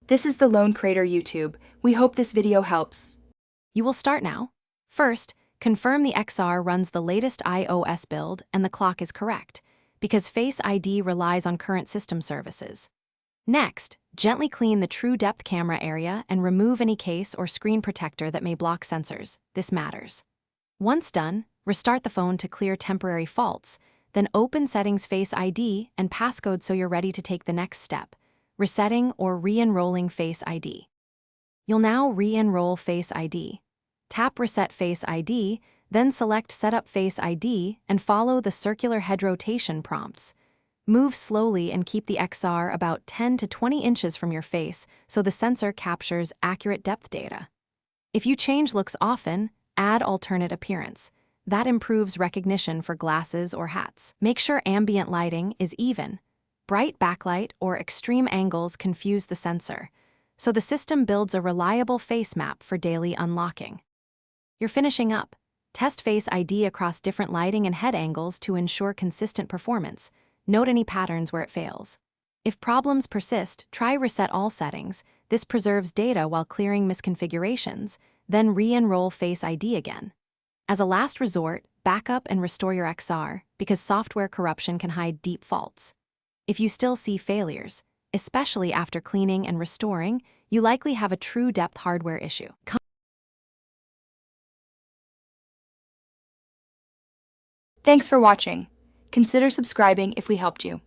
This is the Lone Crater YouTube. We hope this video helps. You will start now. First, confirm the XR runs the latest iOS build and the clock is correct, because Face ID relies on current system services. Next, gently clean the true depth camera area and remove any case or screen protector that may block sensors. This matters. Once done, restart the phone to clear temporary faults, then open Settings Face ID and passcode so you're ready to take the next step, resetting or re-enrolling Face ID. You'll now re-enroll Face ID. Tap Reset Face ID, then select Setup Face ID and follow the circular head rotation prompts. Move slowly and keep the XR about 10 to 20 inches from your face so the sensor captures accurate depth data. If you change looks often, add alternate appearance. That improves recognition for glasses or hats. Make sure ambient lighting is even. Bright backlight or extreme angles confuse the sensor, so the system builds a reliable face map for daily unlocking. You're finishing up. Test Face ID across different lighting and head angles to ensure consistent performance. Note any patterns where it fails. If problems persist, try Reset All Settings. This preserves data while clearing misconfigurations, then re-enroll Face ID again. As a last resort, backup and restore your XR, because software corruption can hide deep faults. If you still see failures, especially after cleaning and restoring, you likely have a true depth hardware issue. Thanks for watching. Consider subscribing if we helped you.